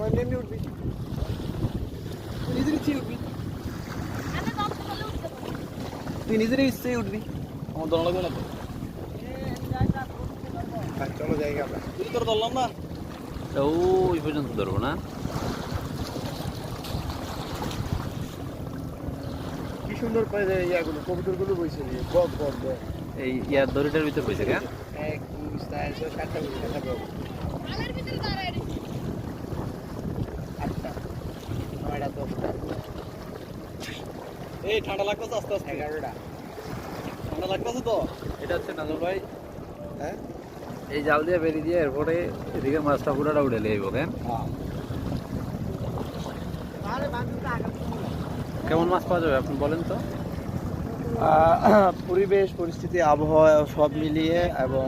এমনি উঠবি, নিজের ইচ্ছে উঠবি, তুই নিজের ইচ্ছে উঠবি, আমার দল লাগবে না তো। চলো জায়গা আমরা তুই তোর ধরলাম না, ওই পর্যন্ত ধরবো না। কি সুন্দর পায়ে ইয়াগুলো কবুতরগুলো বইছে বক বক বক। এই ইয়ার দড়িটার ভিতর পয়সা কেন? এক দুই চার ছয় সাতটা বক, আটটা নয়টা দশটা, এই ঠান্ডা লাগতেছে আস্তে আস্তে, 11টা ঠান্ডা লাগতেছে তো। এটা হচ্ছে নাজর ভাই, হ্যাঁ এই জাল দিয়ে বেরিয়ে দিয়ে এরপরে এদিকে মাছটা পুরোটা উঠে লিয়ে কেন? কেমন মাছ পাওয়া যাবে আপনি বলেন তো? পরিবেশ পরিস্থিতি আবহাওয়া সব মিলিয়ে এবং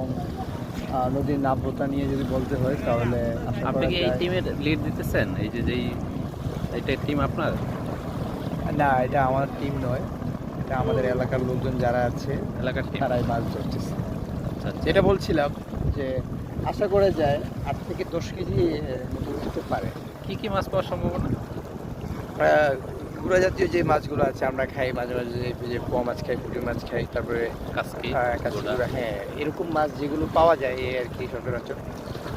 নদীর নাব্যতা নিয়ে যদি বলতে হয় তাহলে আপনি কি এই টিমের লিড দিতেছেন? এই যে এইটা টিম আপনার? না, এটা আমার টিম নয়, এটা আমাদের এলাকার লোকজন যারা আছে এলাকার টিম, তারাই মাছ ধরতেছে। আচ্ছা আচ্ছা। যেটা বলছিলাম যে আশা করা যায় 8 থেকে 10 কেজি উঠতে পারে। কি কি মাছ পাওয়ার সম্ভাবনা? গুঁড়া জাতীয় যে মাছগুলো আছে আমরা খাই মাঝে মাঝে, যে পোয়া মাছ খাই, পুঁটি মাছ খাই, তারপরে কাসকি, কাঁচগুড়া, হ্যাঁ এরকম মাছ যেগুলো পাওয়া যায় এই আর কি সচরাচর,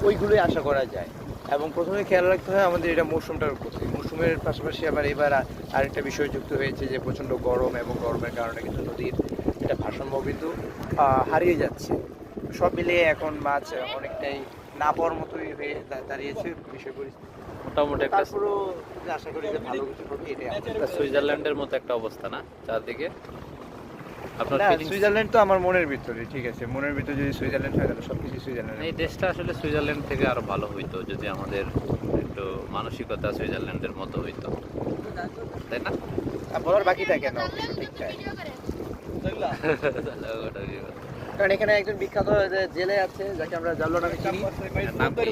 ওইগুলোই আশা করা যায়। এবং প্রথমে খেয়াল রাখতে হয় আমাদের এটা মৌসুমটার প্রতি, মৌসুমের পাশাপাশি আবার এবার আরেকটা বিষয় যুক্ত হয়েছে যে প্রচণ্ড গরম, এবং গরমের কারণে কিন্তু নদীর এটা ভারসাম্য কিন্তু হারিয়ে যাচ্ছে। সব মিলিয়ে এখন মাছ অনেকটাই না পাওয়ার মতোই হয়ে দাঁড়িয়েছে বিষয় পরিস্থিতি। মোটামুটি একটা তারপরেও আশা করি যে ভালো কিছু হবে, এটাই আমার। সুইজারল্যান্ডের মতো একটা অবস্থা না চারদিকে? আপনার না, feelings? সুইজারল্যান্ড তো আমার মনের ভিতরে, ঠিক আছে, মনের ভিতরে যদি সুইজারল্যান্ড হয় তাহলে সবকিছু সুইজারল্যান্ড। এই দেশটা আসলে সুইজারল্যান্ড থেকে আরো ভালো হইতো যদি আমাদের একটু মানসিকতা সুইজারল্যান্ডের মতো হইতো, তাই না? বলার বাকি থাকে না, ঠিকঠাক। কারণ এখানে একজন বিখ্যাত জেলে আছে যাকে আমরা জাল্লো নামে চিনি, নাম কি?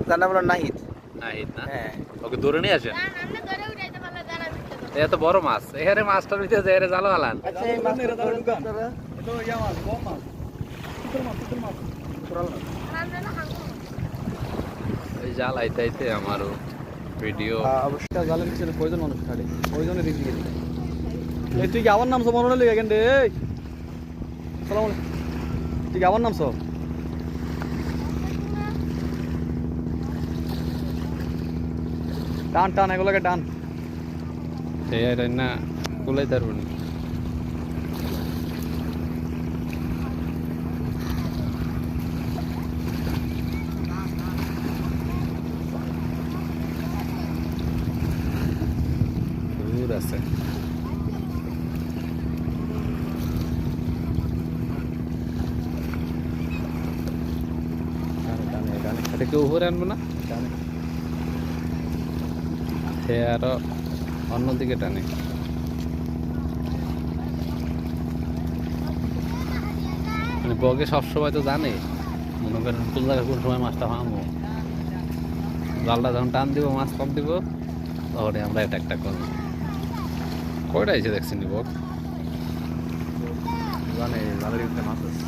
তার নাম হলো নাহিদ। নাহিদ না? হ্যাঁ, ওকে ধরে নিয়ে আসেন। এত বড় মাছ, এখানে মাছটার ভিতরে যে এরে জালো হালান। আচ্ছা এই মাছটা ধরে আপনারা এটা ইয়া মাছ, বড় মাছ, ছোট মাছ, ছোট মাছ। এই জাল আইতে আইতে আমারও ভিডিও অবশ্যই জালের পিছনে কয়জন মানুষ থাকে, কয়জনের রিস্ক গেছে। এই তুই কি আমার নাম সব মনে হলো এখান রে? সালাম আলাইকুম, তুই কি আমার নাম সব? টান টান এগুলোকে টান। এই না কুলাই ধরবেন। দূর আছে। এটা কেউ উপরে আনবো না, সে আরো অন্যদিকে টানে। মানে বগে সবসময় তো জানে, মনে করেন কোন জায়গায় কোন সময় মাছটা ভাঙবো, জালটা যখন টান দিব মাছ কম দিব তখন আমরা এটা একটা করবো। কয়টা এসে দেখছেন বগ? জানে জালের ভিতরে মাছ আছে।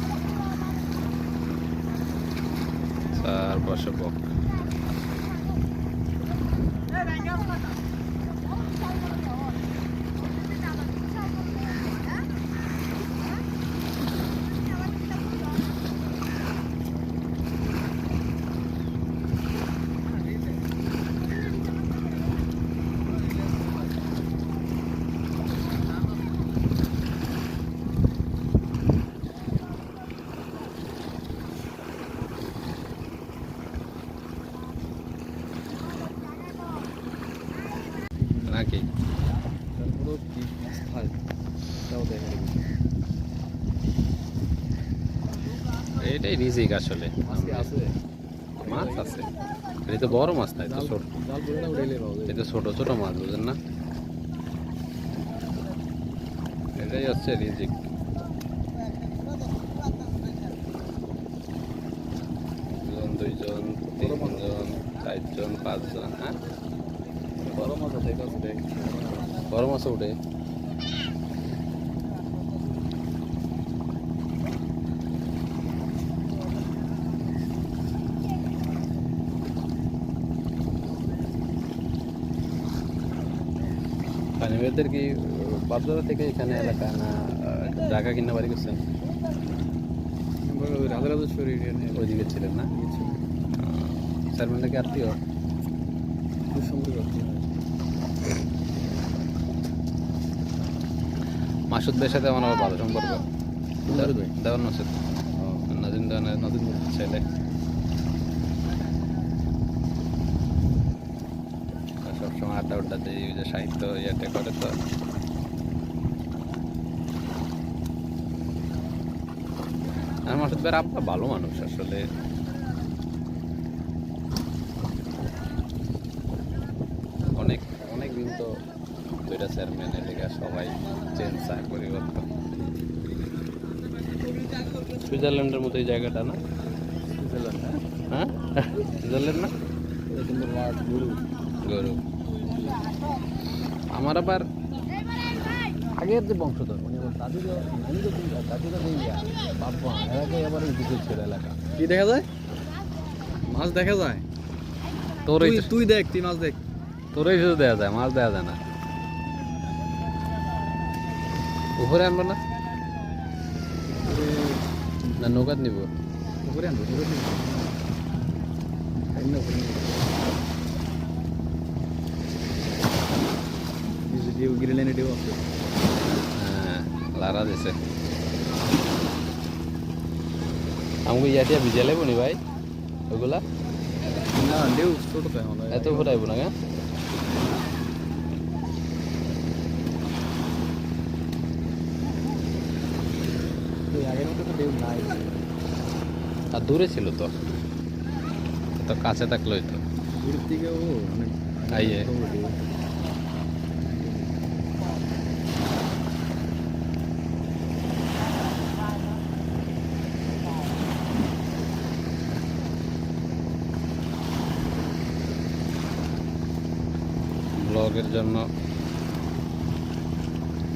4-5 বগ। নাকি এটাই রিজিক আসলে। মাছ আছে, এটা তো বড় মাছ না, এটা ছোট, এটা ছোট ছোট মাছ, বুঝেন না? এটাই হচ্ছে রিজিক। দুইজন, তিনজন, 4জন, 5জন। হ্যাঁ, বড় মাছ উঠে। তানিমেরদের কি বাজার থেকে এখানে এলাকা না ঢাকা কিনা বাড়ি করছেন? রাধারাজেশ্বর এরিয়া নিয়ে ওইদিকে ছিলেন না? চেয়ারম্যানটা কি আত্মীয়? খুব সম্পর্ক মাসুদ ভাইয়ের সাথে আমার আবার ভালো সম্পর্ক। মাসুদ ভাই? দেওয়ান মাসুদ, নাজিম দেওয়ানের নতুন ছেলে। সবসময় আড্ডা উড্ডা দিয়ে ওই যে সাহিত্য ইয়েটা করে তো। আর মাসুদ ভাইয়ের আব্বা ভালো মানুষ আসলে। অনেক অনেক দিন তো দুইটা চেয়ারম্যান এদিকে সবাই চেঞ্জ চায় পরিবর্তন। সুইজারল্যান্ডের মতো এই জায়গাটা না? সুইজারল্যান্ড না? হ্যাঁ সুইজারল্যান্ড না? এটা কিন্তু মাঠ গরু গরু। আমার আবার আগের যে বংশধর মানে আমার দাদিরও বাবা এলাকায় আবার উদ্যোগ ছিল এলাকা। কি দেখা যায়? মাছ দেখা যায়। তোর তুই দেখ, তুই মাছ দেখ। তোরই শুধু দেওয়া যায়, মাছ দেওয়া যায় না। উপরে আনবো না, না নৌকাত নিব? উপরে আনবো, উপরে আনবো। গ্রিনল্যান্ডে ঢেউ আছে। হ্যাঁ লারা দিছে। আমাকে ইয়াটিয়া ভিজা লাগবো নি ভাই ওগুলা? না ঢেউ ছোট তো এখন এত ফুটাইব না কেন? আগের মতো তো ঢেউ নাই। আর দূরে ছিল তো, তো কাছে থাকলোই তো। দূরের থেকে ও অনেক আইয়ে ঢেউ। ব্লগের জন্য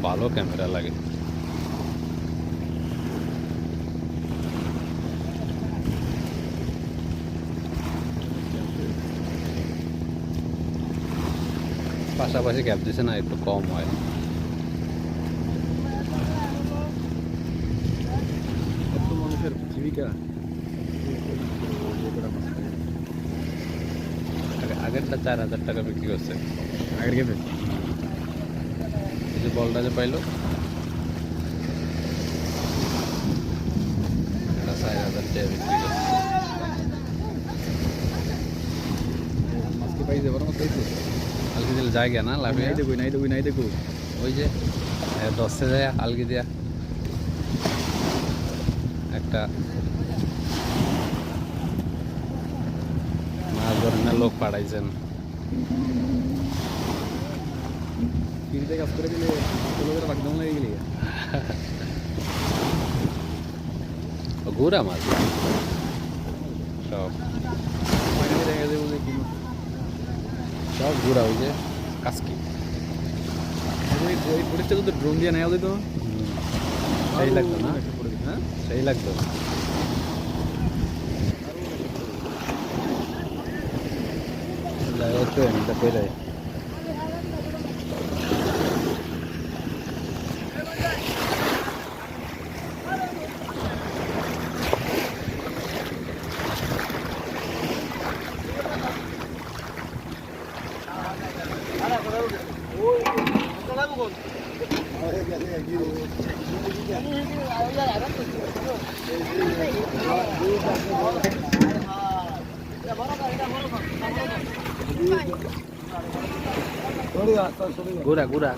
ভালো ক্যামেরা লাগে। পাশাপাশি গ্যাপ দিছে না, একটু কম হয়। কত মানুষের জীবিকা। আগেরটা 4000 টাকা বিক্রি করছে। আগের গেপে এই যে বলটা যে পাইলো এটা 4000 টাকা বিক্রি করছে। মাছকে পাইছে, বড় মাছ পাইছে। আলগি দিলে জায়গা না লাভে। নাই দেখো, নাই দেখো, নাই দেখো। ওই যে দশে যায় আলগি দিয়া একটা মাছ ধরনের লোক পাঠাইছেন। ফ্রিতে কাজ করে দিলে লোকের বাগদাম লেগে গেলে ঘুরা মাছ সব, দেখা যাবে যে কি সব ঘুরা। ওই যে কাসকি ওই পরিস্থিতি তো ড্রোন দিয়ে নেওয়া যেত। সেই লাগতো না? হ্যাঁ সেই লাগতো। একটু এটা পেরে ঘুরা ঘুরা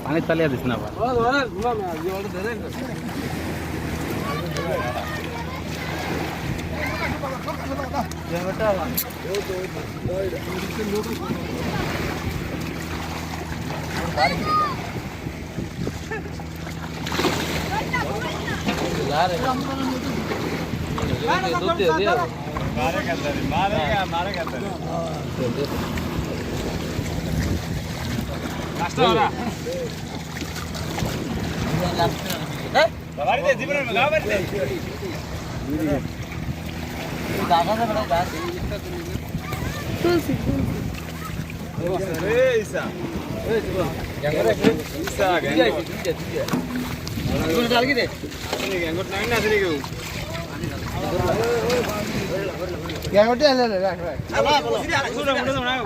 পানি চালিয়ে দিস না আবার।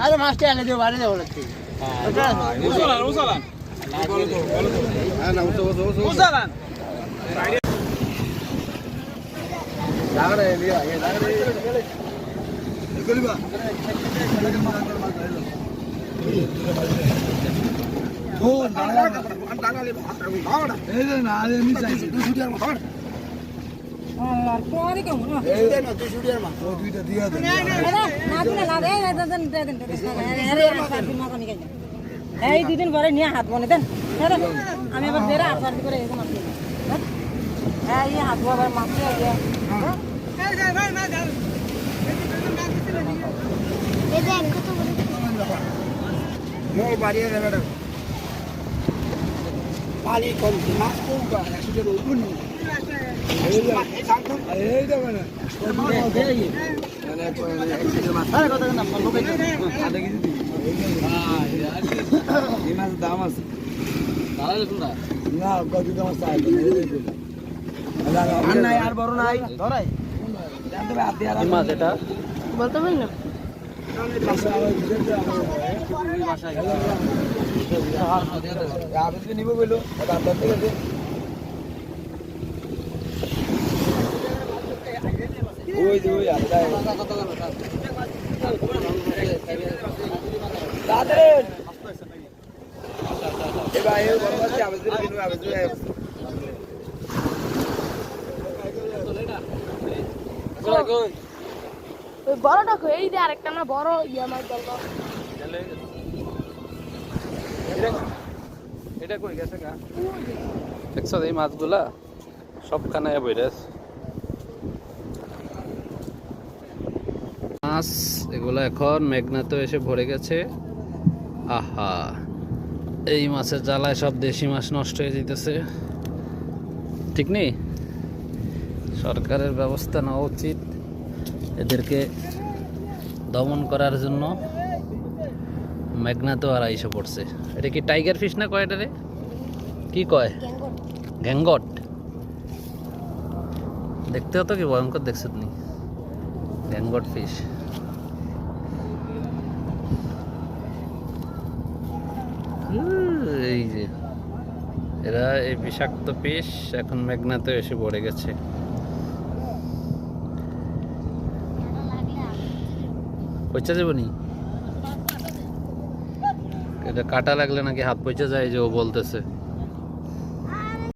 আরে মাছটা এনে দিও বাড়ি যাবো নাকি এই দুদিন পরে নিয়ে হাত বনে দেন আমি আবার বেড়ে হাত বাড়ি করে এরকম মারছি হ্যাঁ এই হাত আবার মারছি পালি কম মাছ কম দাম আছে না কত দাম আছে আর বড় নাই ধরাই মাছ এটা বলতে পারি না নিব বললো ওই যে ওই ওই বড়টা এই যে আরেকটা না বড় ইয়া মাছ গেল এটা কই গেছে গা দেখছো এই মাছগুলা সব কানায় বইরেস মাছ এগুলো এখন মেঘনাতে এসে ভরে গেছে আহা এই মাছের জ্বালায় সব দেশি মাছ নষ্ট হয়ে যেতেছে ঠিক নেই সরকারের ব্যবস্থা নেওয়া উচিত এদেরকে দমন করার জন্য মেঘনাতেও আর এসে পড়ছে এটা কি টাইগার ফিশ না কয় এটা রে কি কয় গ্যাঙ্গট দেখতেও তো কি ভয়ঙ্কর দেখছো তুমি গ্যাঙ্গট ফিশ এই যে এরা এই বিষাক্ত ফিশ এখন মেঘনাতে এসে পড়ে গেছে পয়সা যাবো নি এটা কাটা লাগলে নাকি হাত পয়সা যায় যে ও বলতেছে